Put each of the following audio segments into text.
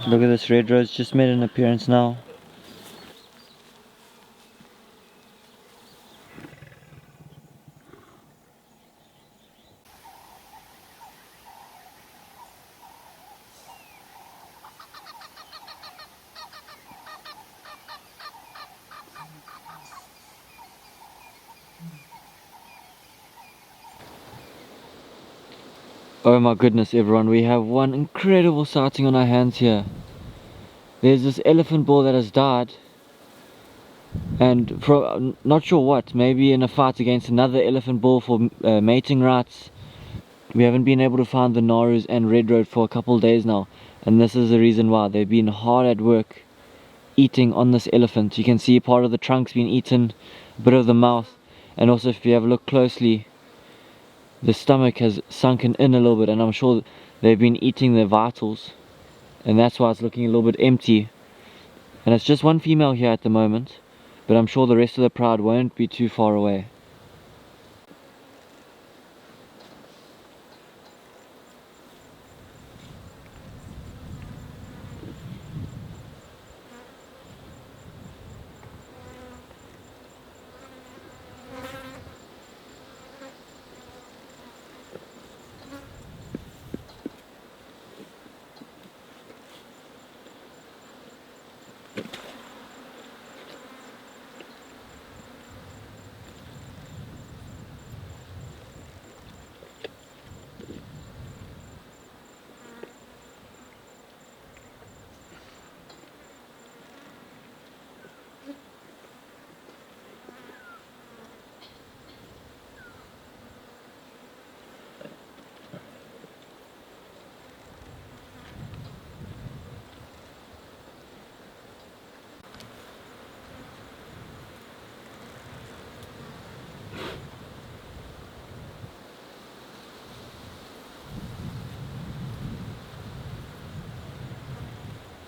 Look at this red rose, just made an appearance now. Oh my goodness everyone, we have one incredible sighting on our hands here. There's this elephant bull that has died, and for not sure what, maybe in a fight against another elephant bull for mating rights. We haven't been able to find the Narus and red road for a couple of days now, and this is the reason why. They've been hard at work eating on this elephant. You can see part of the trunk's been eaten, a bit of the mouth, and also if you have a look closely, the stomach has sunken in a little bit, and I'm sure they've been eating their vitals, and that's why it's looking a little bit empty. And it's just one female here at the moment, but I'm sure the rest of the pride won't be too far away.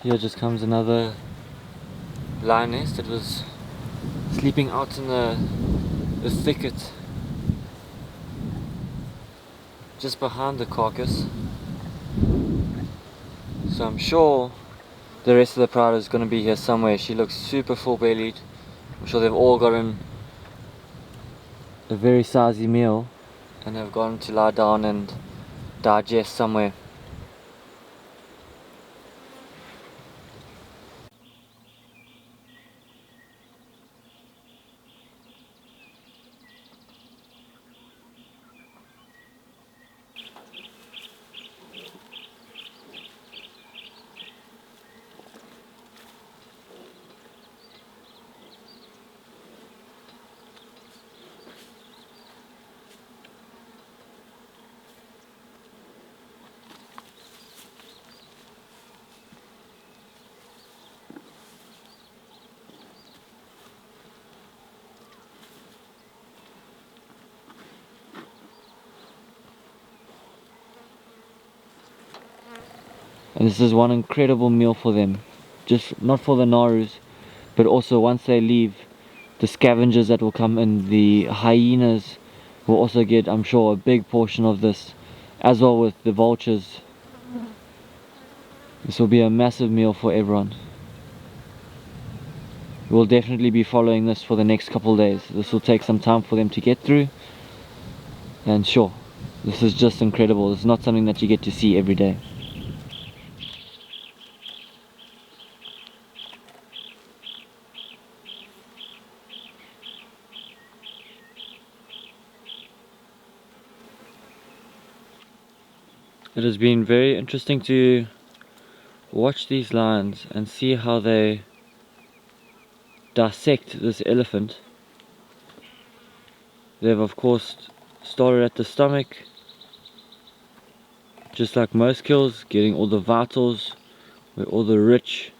Here just comes another lioness that was sleeping out in the thicket just behind the carcass. So I'm sure the rest of the pride is going to be here somewhere. She looks super full bellied. I'm sure they've all gotten a very sizey meal and have gone to lie down and digest somewhere. And this is one incredible meal for them, just not for the Narus, but also once they leave, the scavengers that will come in, the hyenas will also get, I'm sure, a big portion of this, as well with the vultures. This will be a massive meal for everyone. We'll definitely be following this for the next couple of days. This will take some time for them to get through, and sure, this is just incredible. It's not something that you get to see every day. It has been very interesting to watch these lions and see how they dissect this elephant. They've of course started at the stomach, just like most kills, getting all the vitals, where all the rich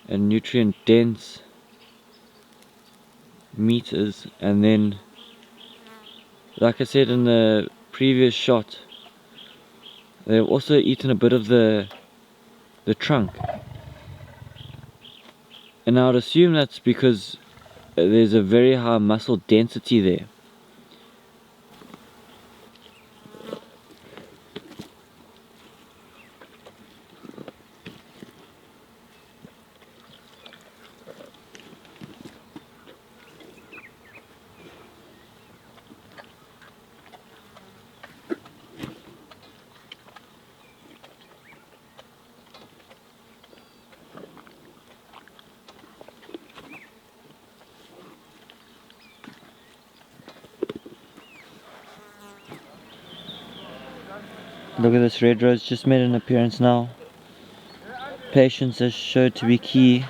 and nutrient dense meat is, and then, like I said in the previous shot, they've also eaten a bit of the trunk, and I would assume that's because there's a very high muscle density there. Look at this, red rose just made an appearance now. Patience is showed to be key.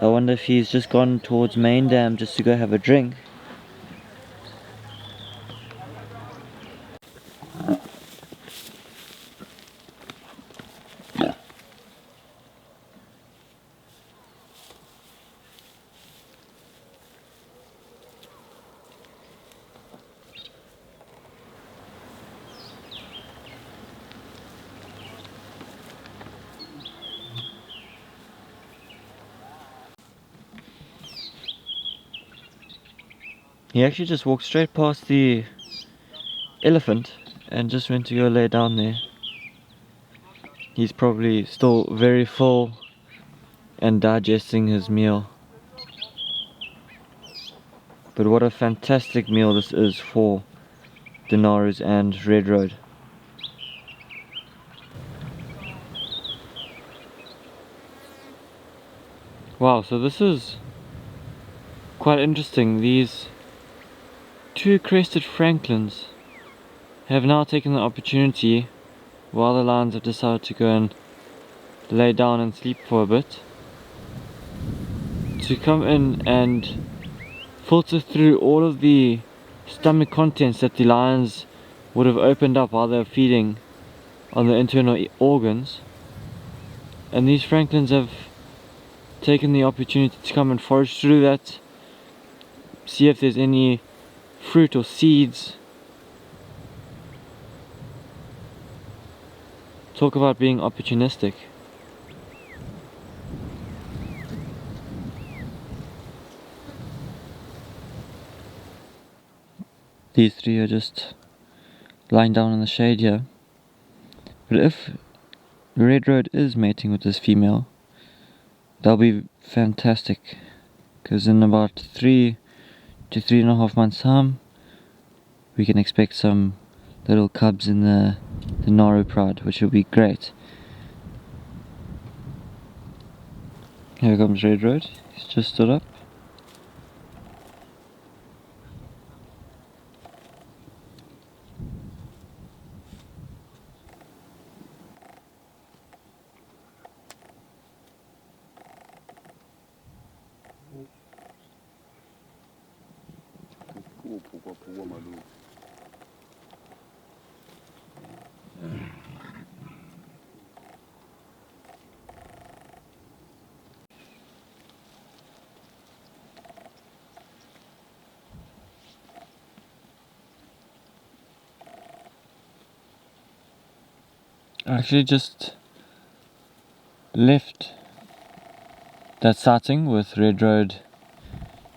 I wonder if he's just gone towards main dam just to go have a drink. He actually just walked straight past the elephant and just went to go lay down there. He's probably still very full and digesting his meal. But what a fantastic meal this is for the Narus and Red Road. Wow, so this is quite interesting. These two crested francolins have now taken the opportunity, while the lions have decided to go and lay down and sleep for a bit, to come in and filter through all of the stomach contents that the lions would have opened up while they were feeding on the internal organs. And these francolins have taken the opportunity to come and forage through that, see if there's any fruit or seeds. Talk about being opportunistic. These three are just lying down in the shade here. But if Red Road is mating with this female, that'll be fantastic, because in about 3 to 3.5 months time we can expect some little cubs in the Naru pride, which will be great. Here comes Red Road. He's just stood up. I actually just left that sighting with Red Road,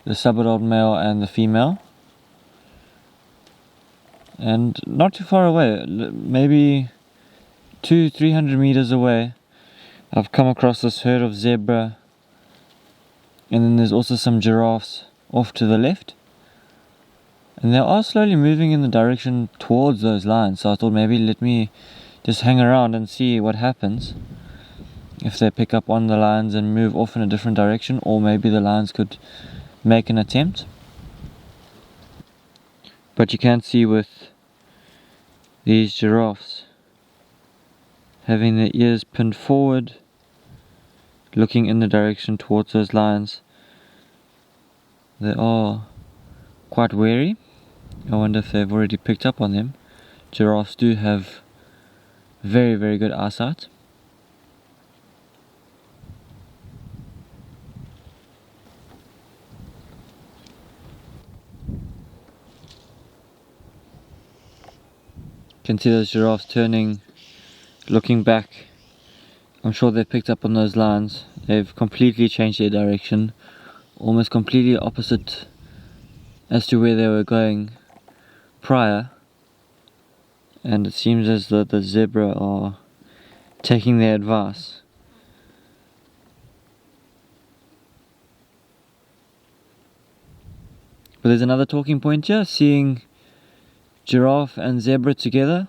the sub-adult male and the female, and not too far away, maybe 200-300 meters away, I've come across this herd of zebra, and then there's also some giraffes off to the left, and they are slowly moving in the direction towards those lines. So I thought maybe let me just hang around and see what happens, if they pick up on the lions and move off in a different direction, or maybe the lions could make an attempt. But you can see with these giraffes having their ears pinned forward, looking in the direction towards those lions, they are quite wary. I wonder if they've already picked up on them. Giraffes do have very, very good eyesight. You can see those giraffes turning, looking back. I'm sure they've picked up on those lines. They've completely changed their direction, almost completely opposite as to where they were going prior. And it seems as though the zebra are taking their advice. But there's another talking point here, seeing giraffe and zebra together.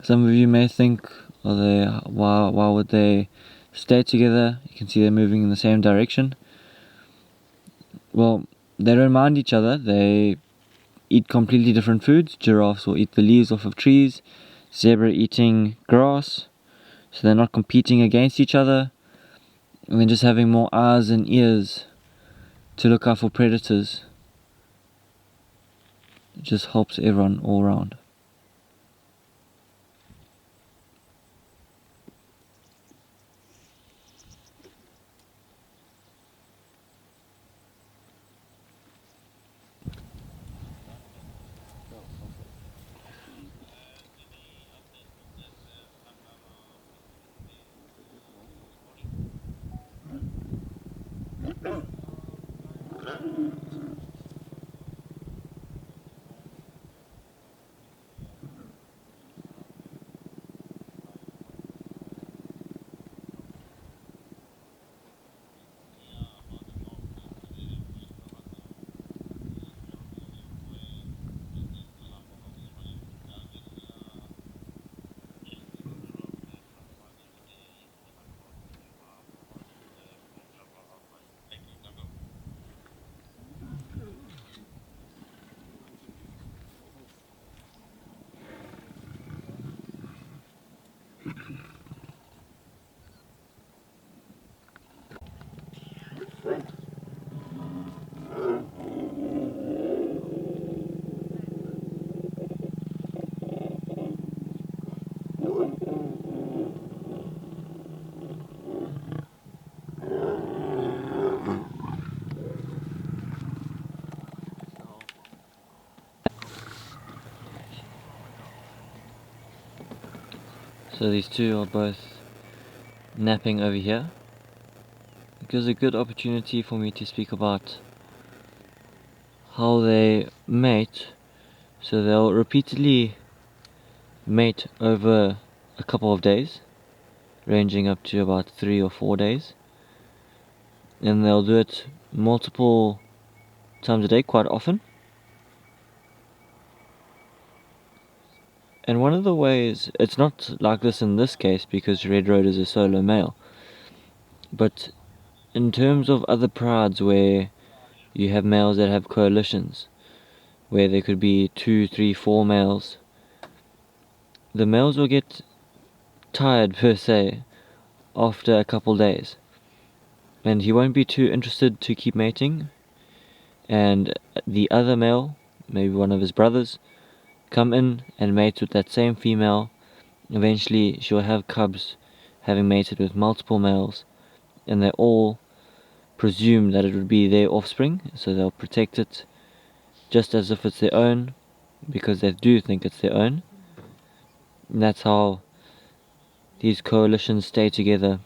Some of you may think, why would they stay together? You can see they're moving in the same direction. Well, they don't mind each other. They eat completely different foods. Giraffes will eat the leaves off of trees, zebra eating grass, so they're not competing against each other. And then just having more eyes and ears to look out for predators. It just helps everyone all around. So these two are both napping over here. It gives a good opportunity for me to speak about how they mate. So they'll repeatedly mate over a couple of days, ranging up to about 3 or 4 days. And they'll do it multiple times a day, quite often. And one of the ways, it's not like this in this case because Red Road is a solo male, but in terms of other prides where you have males that have coalitions, where there could be 2, 3, 4 males, the males will get tired per se after a couple days, and he won't be too interested to keep mating, and the other male, maybe one of his brothers, come in and mate with that same female. Eventually she'll have cubs having mated with multiple males, and they all presume that it would be their offspring, so they'll protect it just as if it's their own, because they do think it's their own. And that's how these coalitions stay together.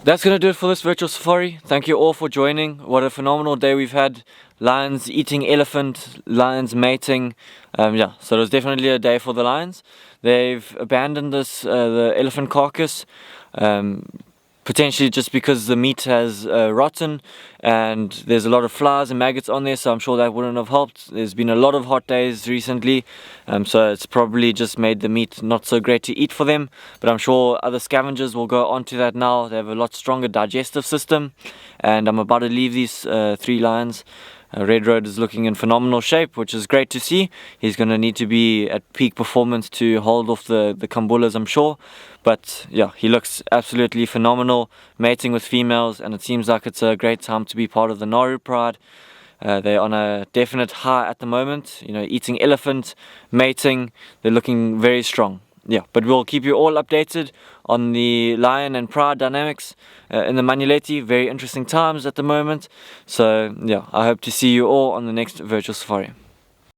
That's gonna do it for this virtual safari. Thank you all for joining. What a phenomenal day we've had. Lions eating elephant, lions mating. Yeah, so it was definitely a day for the lions. They've abandoned the elephant carcass, potentially just because the meat has rotten and there's a lot of flies and maggots on there, so I'm sure that wouldn't have helped. There's been a lot of hot days recently, so it's probably just made the meat not so great to eat for them, but I'm sure other scavengers will go onto that now. They have a lot stronger digestive system, and I'm about to leave these 3 lions. Red Road is looking in phenomenal shape, which is great to see. He's going to need to be at peak performance to hold off the kambulas, I'm sure. But yeah, he looks absolutely phenomenal, mating with females, and it seems like it's a great time to be part of the Naru Pride. They're on a definite high at the moment, you know, eating elephant, mating. They're looking very strong. Yeah, but we'll keep you all updated on the lion and pride dynamics in the Manuleti. Very interesting times at the moment. So yeah, I hope to see you all on the next virtual safari.